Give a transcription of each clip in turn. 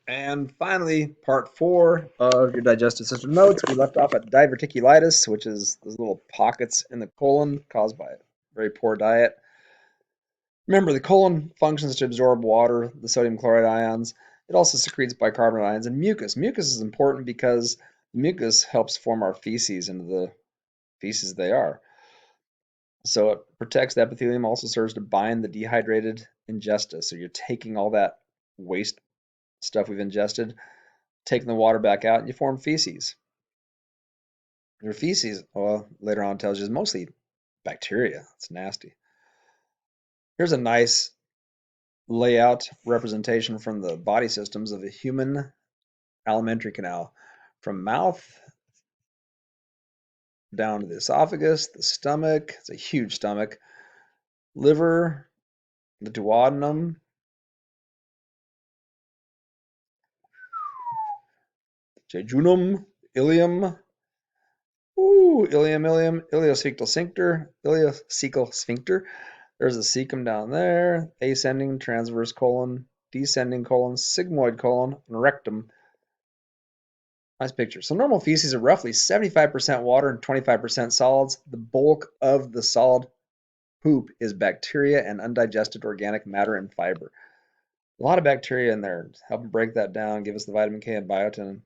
And finally, part 4 of your digestive system notes. We left off at diverticulitis, which is those little pockets in the colon caused by a very poor diet. Remember, the colon functions to absorb water, the sodium chloride ions. It also secretes bicarbonate ions and mucus. Mucus is important because mucus helps form our feces into the feces they are. So it protects the epithelium, also serves to bind the dehydrated ingesta. So you're taking all that waste stuff we've ingested, taking the water back out, and you form feces. Your feces, well, later on tells you is mostly bacteria. It's nasty. Here's a nice layout representation from the body systems of a human alimentary canal, from mouth down to the esophagus, the stomach. It's a huge stomach, liver, the duodenum, jejunum, ileum. Ooh, ileocecal sphincter. There's a cecum down there, ascending transverse colon, descending colon, sigmoid colon, and rectum. Nice picture. So normal feces are roughly 75% water and 25% solids. The bulk of the solid poop is bacteria and undigested organic matter and fiber. A lot of bacteria in there, helping break that down, give us the vitamin K and biotin.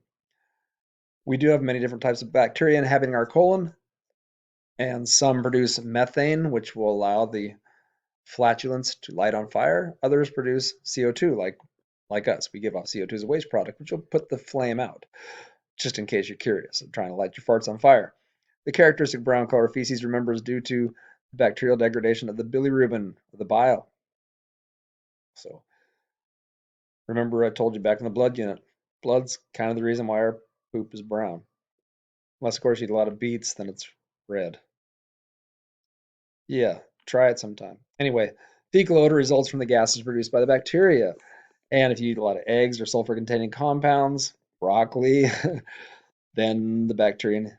We do have many different types of bacteria inhabiting our colon, and some produce methane, which will allow the flatulence to light on fire. Others produce CO2, like us. We give off CO2 as a waste product, which will put the flame out. Just in case you're curious, I'm trying to light your farts on fire. The characteristic brown color feces, remember, is due to bacterial degradation of the bilirubin, the bile. So remember I told you back in the blood unit, blood's kind of the reason why our poop is brown. Unless, of course, you eat a lot of beets, then it's red. Yeah, try it sometime. Anyway, fecal odor results from the gases produced by the bacteria. And if you eat a lot of eggs or sulfur-containing compounds, broccoli, then the bacteria,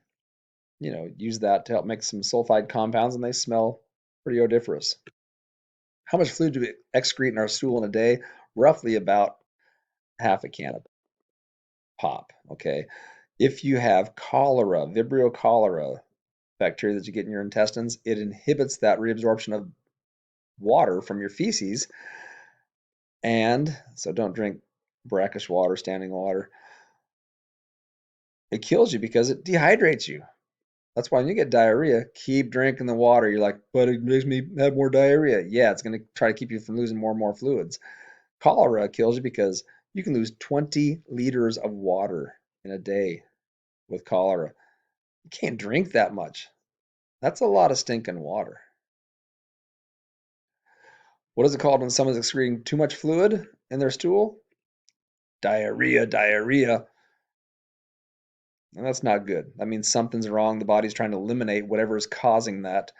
use that to help make some sulfide compounds, and they smell pretty odoriferous. How much fluid do we excrete in our stool in a day? Roughly about half a can of pop. Okay. If you have cholera, Vibrio cholera, bacteria that you get in your intestines, it inhibits that reabsorption of water from your feces. And so don't drink brackish water, standing water. It kills you because it dehydrates you. That's why when you get diarrhea, keep drinking the water. You're like, but it makes me have more diarrhea. Yeah, it's going to try to keep you from losing more and more fluids. Cholera kills you because you can lose 20 liters of water in a day with cholera. You can't drink that much. That's a lot of stinking water. What is it called when someone's excreting too much fluid in their stool? Diarrhea, diarrhea. And that's not good. That means something's wrong. The body's trying to eliminate whatever is causing that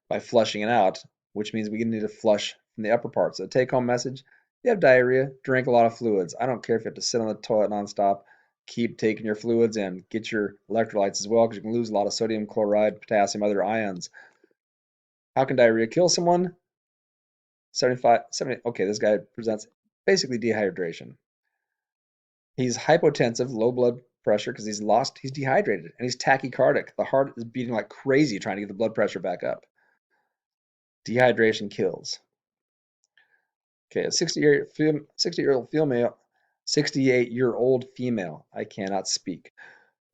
by flushing it out, which means we need to flush from the upper part. So the take-home message, you have diarrhea, drink a lot of fluids. I don't care if you have to sit on the toilet nonstop. Keep taking your fluids in. Get your electrolytes as well, because you can lose a lot of sodium chloride, potassium, other ions. How can diarrhea kill someone? 70. Okay, this guy presents basically dehydration. He's hypotensive, low blood pressure because he's dehydrated, and he's tachycardic. The heart is beating like crazy trying to get the blood pressure back up. Dehydration kills. Okay, a 68-year-old female, 68-year-old female, I cannot speak,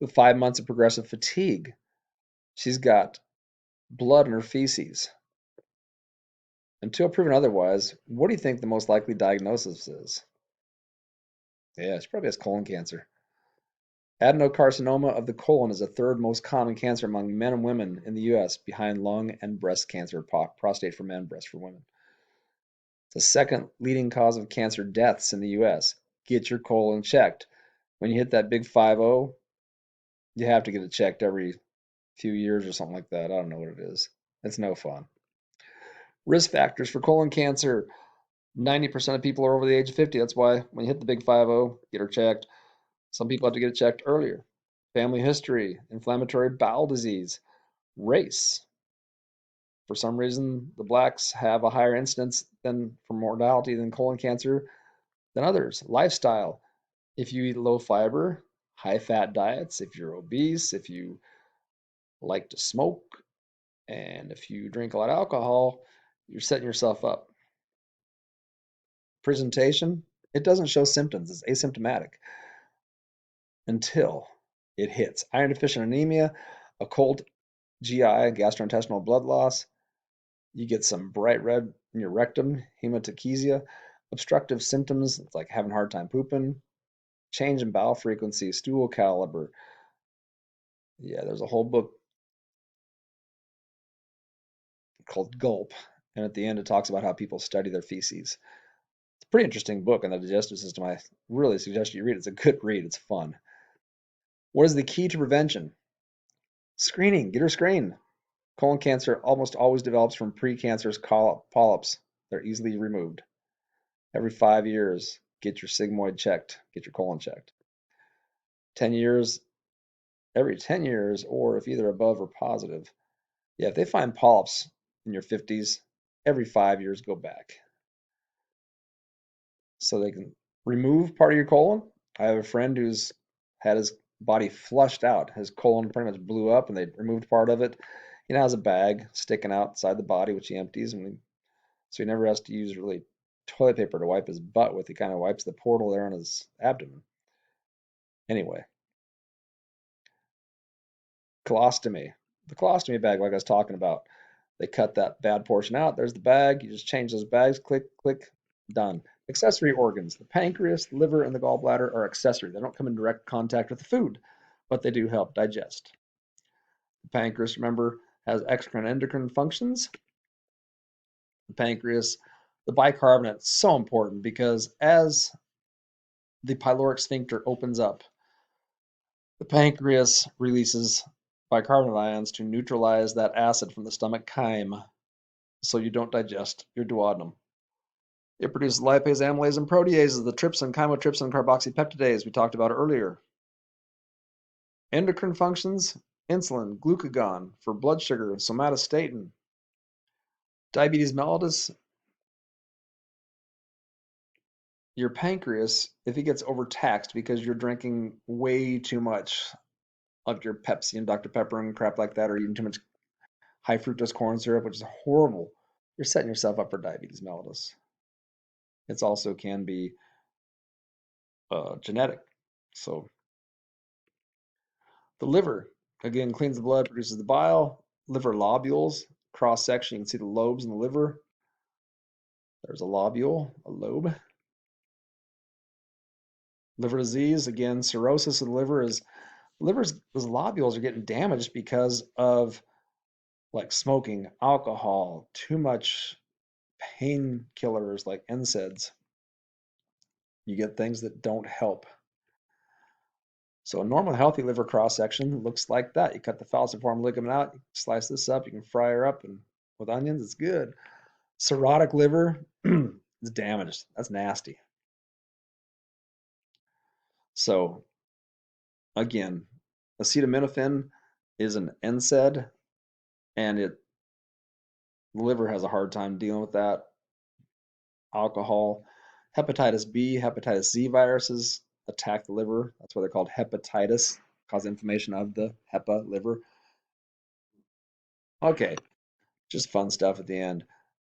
with 5 months of progressive fatigue. She's got blood in her feces. Until proven otherwise, what do you think the most likely diagnosis is? Yeah, she probably has colon cancer. Adenocarcinoma of the colon is the third most common cancer among men and women in the U.S., behind lung and breast cancer, prostate for men, breast for women. It's the second leading cause of cancer deaths in the U.S. Get your colon checked. When you hit that big 50, you have to get it checked every few years or something like that. I don't know what it is. It's no fun. Risk factors for colon cancer. 90% of people are over the age of 50. That's why when you hit the big 50, get her checked. Some people have to get it checked earlier. Family history, inflammatory bowel disease, race. For some reason, the blacks have a higher incidence for mortality than colon cancer than others. Lifestyle. If you eat low fiber, high fat diets, if you're obese, if you like to smoke, and if you drink a lot of alcohol, you're setting yourself up. Presentation, it doesn't show symptoms, it's asymptomatic until it hits. Iron deficient anemia, a cold GI, gastrointestinal blood loss, you get some bright red in your rectum, hematochezia, obstructive symptoms like having a hard time pooping, change in bowel frequency, stool caliber. Yeah, there's a whole book called Gulp, and at the end it talks about how people study their feces. It's a pretty interesting book on the digestive system. I really suggest you read it. It's a good read. It's fun. What is the key to prevention? Screening. Get her screened. Colon cancer almost always develops from precancerous polyps. They're easily removed. Every 5 years, get your sigmoid checked. Get your colon checked. 10 years, every 10 years, or if either above or positive. Yeah, if they find polyps in your 50s, every 5 years, go back. So they can remove part of your colon. I have a friend who's had his body flushed out. His colon pretty much blew up and they removed part of it. He now has a bag sticking outside the body, which he empties. So he never has to use really toilet paper to wipe his butt with. He kind of wipes the portal there on his abdomen. Anyway, colostomy. The colostomy bag, like I was talking about, they cut that bad portion out. There's the bag. You just change those bags, click, click, done. Accessory organs. The pancreas, the liver, and the gallbladder are accessory. They don't come in direct contact with the food, but they do help digest. The pancreas, remember, has exocrine and endocrine functions. The pancreas, the bicarbonate is so important because as the pyloric sphincter opens up, the pancreas releases bicarbonate ions to neutralize that acid from the stomach chyme so you don't digest your duodenum. It produces lipase, amylase, and proteases, the trypsin, chymotrypsin, carboxypeptidase we talked about earlier. Endocrine functions, insulin, glucagon for blood sugar, somatostatin. Diabetes mellitus, your pancreas, if it gets overtaxed because you're drinking way too much of your Pepsi and Dr. Pepper and crap like that, or eating too much high fructose corn syrup, which is horrible, you're setting yourself up for diabetes mellitus. It also can be genetic. So the liver, again, cleans the blood, produces the bile. Liver lobules, cross section, you can see the lobes in the liver. There's a lobule, a lobe. Liver disease, again, cirrhosis of the liver is those lobules are getting damaged because of like smoking, alcohol, too much painkillers like NSAIDs. You get things that don't help. So a normal healthy liver cross section looks like that. You cut the falciform ligament out, you slice this up, you can fry her up, and with onions, it's good. Cirrhotic liver is damaged. That's nasty. So again, acetaminophen is an NSAID, and the liver has a hard time dealing with that. Alcohol, hepatitis B, hepatitis C viruses attack the liver. That's why they're called hepatitis, cause inflammation of the hepa liver. Okay, just fun stuff at the end.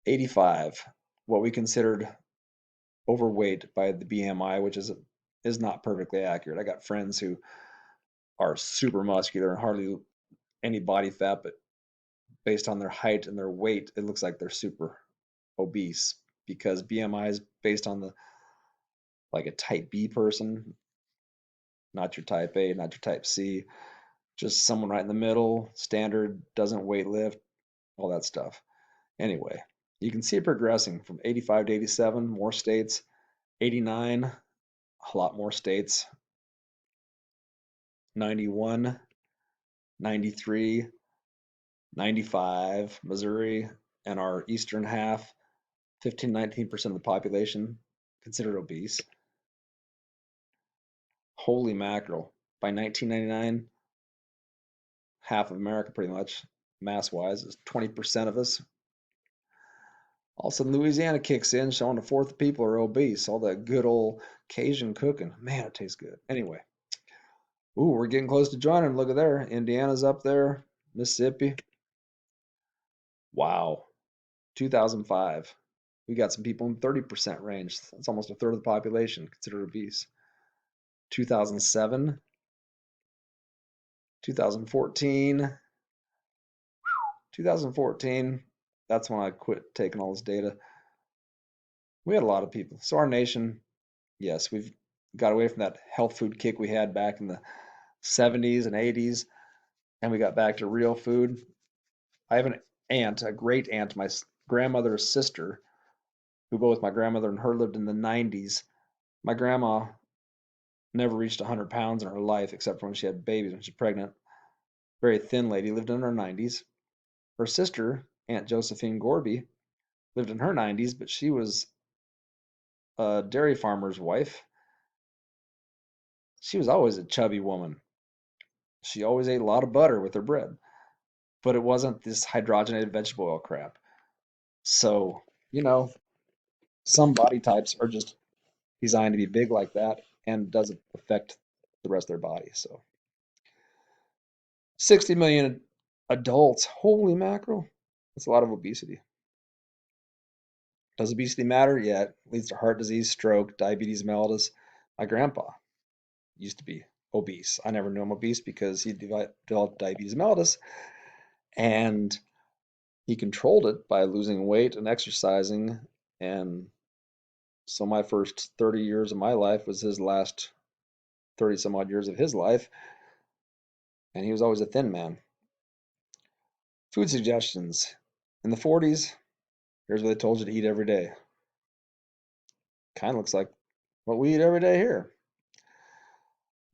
85, what we considered overweight by the BMI, which is not perfectly accurate. I got friends who are super muscular and hardly any body fat, but based on their height and their weight, it looks like they're super obese because BMI is based on the like a type B person, not your type A, not your type C, just someone right in the middle, standard, doesn't weight lift, all that stuff. Anyway, you can see it progressing from 85 to 87, more states, 89, a lot more states, 91, 93, 95, Missouri, and our eastern half, 15, 19% of the population considered obese. Holy mackerel. By 1999, half of America, pretty much, mass wise, is 20% of us. All of a sudden, Louisiana kicks in, showing a fourth of people are obese. All that good old Cajun cooking. Man, it tastes good. Anyway, ooh, we're getting close to joining. Look at there. Indiana's up there. Mississippi. Wow. 2005. We got some people in 30% range. That's almost a third of the population considered obese. 2007, 2014, 2014. That's when I quit taking all this data. We had a lot of people. So our nation, yes, we've got away from that health food kick we had back in the 70s and 80s, and we got back to real food. I have an aunt, a great aunt, my grandmother's sister, who both my grandmother and her lived in the 90s. My grandma never reached 100 pounds in her life except for when she had babies when she was pregnant. Very thin lady, lived in her 90s. Her sister, Aunt Josephine Gorby, lived in her 90s, but she was a dairy farmer's wife. She was always a chubby woman. She always ate a lot of butter with her bread, but it wasn't this hydrogenated vegetable oil crap. So, you know, some body types are just designed to be big like that and doesn't affect the rest of their body. So, 60 million adults, holy mackerel, that's a lot of obesity. Does obesity matter? Yeah, it leads to heart disease, stroke, diabetes mellitus. My grandpa used to be obese. I never knew him obese because he developed diabetes mellitus and he controlled it by losing weight and exercising. And so my first 30 years of my life was his last 30 some odd years of his life. And he was always a thin man. Food suggestions. In the 40s, here's what they told you to eat every day. Kind of looks like what we eat every day here.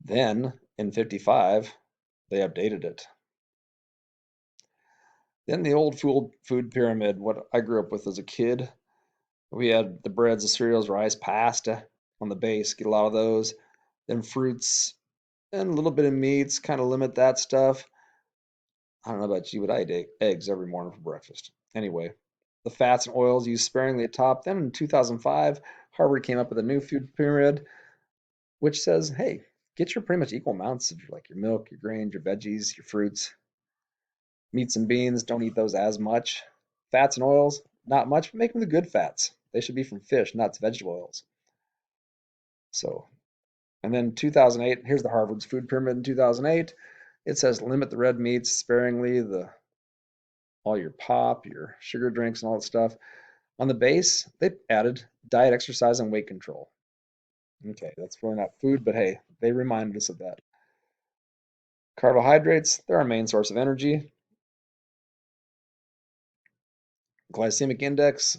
Then in 55, they updated it. Then the old food pyramid, what I grew up with as a kid, we had the breads, the cereals, rice, pasta on the base, get a lot of those. Then fruits and a little bit of meats, kind of limit that stuff. I don't know about you, but I ate eggs every morning for breakfast. Anyway, the fats and oils used sparingly at top. Then in 2005, Harvard came up with a new food pyramid, which says, hey, get your pretty much equal amounts of like your milk, your grains, your veggies, your fruits. Meats and beans, don't eat those as much. Fats and oils, not much, but make them the good fats. They should be from fish, nuts, vegetable oils. So, and then 2008, here's the Harvard's food pyramid in 2008. It says limit the red meats sparingly, the all your pop, your sugar drinks, and all that stuff. On the base, they added diet, exercise, and weight control. Okay, that's really not food, but hey, they reminded us of that. Carbohydrates, they're our main source of energy. Glycemic index,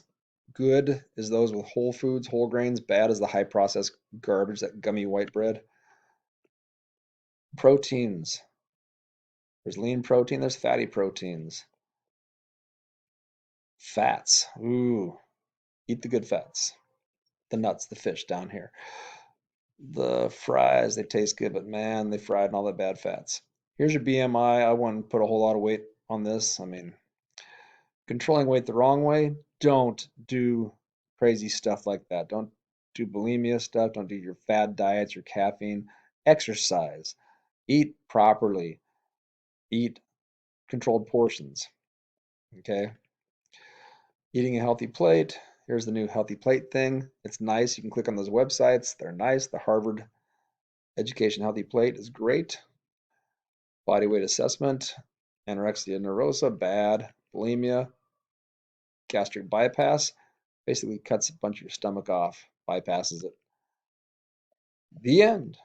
good is those with whole foods, whole grains. Bad is the high processed garbage, that gummy white bread. Proteins, there's lean protein, there's fatty proteins. Fats, ooh, eat the good fats. The nuts, the fish down here. The fries, they taste good, but man, they fried and all that bad fats. Here's your BMI. I wouldn't put a whole lot of weight on this. I mean, controlling weight the wrong way, don't do crazy stuff like that. Don't do bulimia stuff. Don't do your fad diets, your caffeine. Exercise. Eat properly. Eat controlled portions. Okay. Eating a healthy plate. Here's the new healthy plate thing. It's nice. You can click on those websites. They're nice. The Harvard Education Healthy Plate is great. Body weight assessment. Anorexia nervosa, bad. Bulimia, gastric bypass. Basically cuts a bunch of your stomach off, bypasses it. The end.